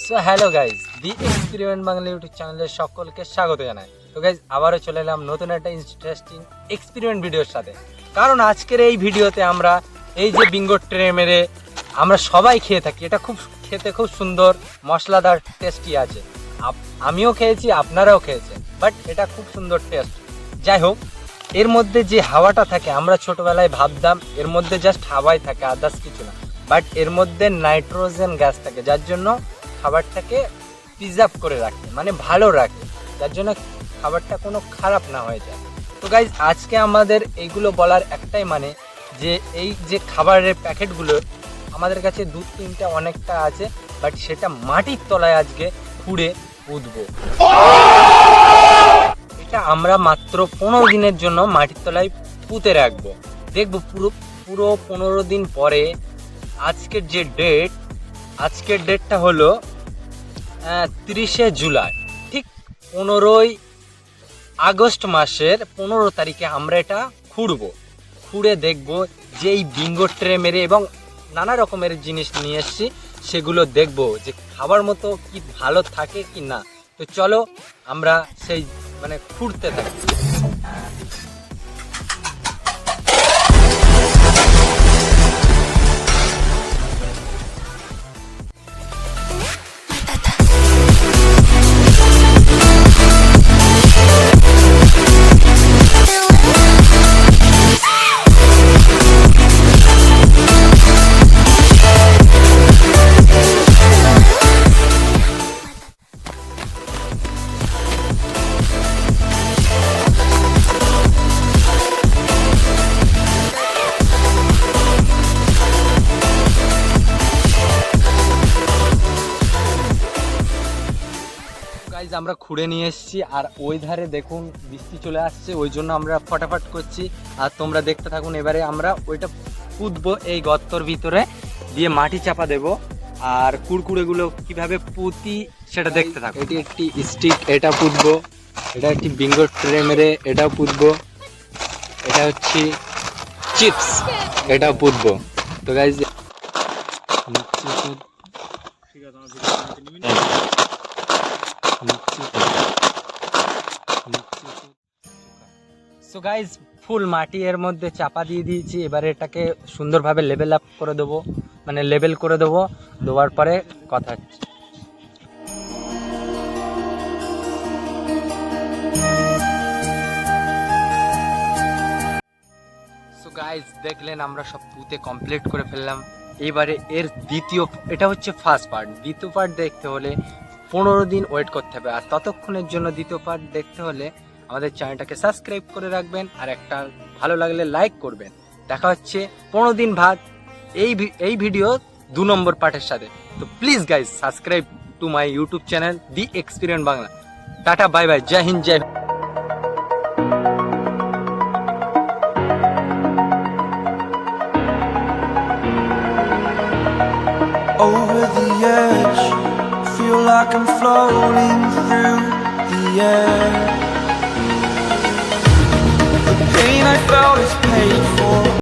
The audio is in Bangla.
সো হ্যালো গাইজ, দি এক্সপেরিমেন্ট বাংলা ইউটিউব চ্যানেলে সকলকে স্বাগত জানাই। তো গাইজ আবারও চলে এলাম নতুন একটা ইন্টারেস্টিং এক্সপেরিমেন্ট ভিডিওর সাথে। কারণ আজকের এই ভিডিওতে আমরা এই যে বিঙ্গো ট্রে মেরে আমরা সবাই খেয়ে থাকি, এটা খেতে খুব সুন্দর মশলাদার টেস্টি আছে। আমিও খেয়েছি, আপনারাও খেয়েছেন, বাট এটা খুব সুন্দর টেস্ট। যাই হোক, এর মধ্যে যে হাওয়াটা থাকে, আমরা ছোটবেলায় ভাবতাম এর মধ্যে জাস্ট হাওয়াই থাকে, আদার্স কিছু না, বাট এর মধ্যে নাইট্রোজেন গ্যাস থাকে, যার জন্য খাবারটাকে প্রিজার্ভ করে রাখে, মানে ভালো রাখে, যার জন্য খাবারটা কোনো খারাপ না হয়ে যায়। তো গাইজ আজকে আমাদের এইগুলো বলার একটাই মানে যে এই যে খাবারের প্যাকেটগুলো আমাদের কাছে 2-3টা অনেকটা আছে, বাট সেটা মাটির তলায় আজকে খুঁড়ে পুঁতবো। এটা আমরা মাত্র 15 দিনের জন্য মাটির তলায় পুঁতে রাখবো। দেখবো পুরো 15 দিন পরে আজকের যে আজকের ডেটটা হলো 30শে জুলাই, ঠিক 15ই আগস্ট মাসের 15 তারিখে আমরা এটা খুঁড়ে দেখবো যে এই বিঙ্গো ট্রে মেরে এবং নানা রকমের জিনিস নিয়ে এসছি, সেগুলো দেখবো যে খাবার মতো কি ভালো থাকে কি না। তো চলো আমরা সেই খুঁড়তে থাকি। আমরা খুঁড়ে নিয়ে এসেছি, আর ওই ধারে দেখুন বৃষ্টি চলে আসছে, ওই জন্য আমরা ফটাফট করছি, আর তোমরা দেখতে থাকুন। এবারে আমরা ওইটা পুঁতবো, এই গর্তর ভিতরে দিয়ে মাটি চাপা দেব, আর কুড়কুড়েগুলো কিভাবে পুঁতি সেটা দেখতে থাকুন। এটি একটি স্টিক, এটা পুঁতবো। এটা একটি বিঙ্গো ট্রে মেরে এটাও পুঁতবো। এটা হচ্ছে চিপস, এটাও পুঁতবো। তো গাইজ সো গাইজ ফুল মাটি এর মধ্যে চাপা দিয়ে দিয়েছি। এবারে এটাকে সুন্দরভাবে লেভেল করে দেবো, দেওয়ার পরে কথা হচ্ছে। সো গাইজ দেখলেন আমরা সব পুঁতে কমপ্লিট করে ফেললাম। এবারে এর এটা হচ্ছে ফার্স্ট পার্ট। দ্বিতীয় পার্ট দেখতে হলে 15 দিন ওয়েট করতে হবে, আর ততক্ষণের জন্য দ্বিতীয় পার্ট দেখতে হলে আমাদের চ্যানেলটাকে সাবস্ক্রাইব করে রাখবেন, আর একটা ভালো লাগলে লাইক করবেন। দেখা হচ্ছে 15 দিন ভাগ এই ভিডিও 2 নম্বর পার্টের সাথে। তো please guys subscribe to my YouTube channel the experiment Bangla. Tata, bye bye, জয় হিন্দ, জয়। Over the edge, feel like I'm floating through the air. The pain I felt is paid for.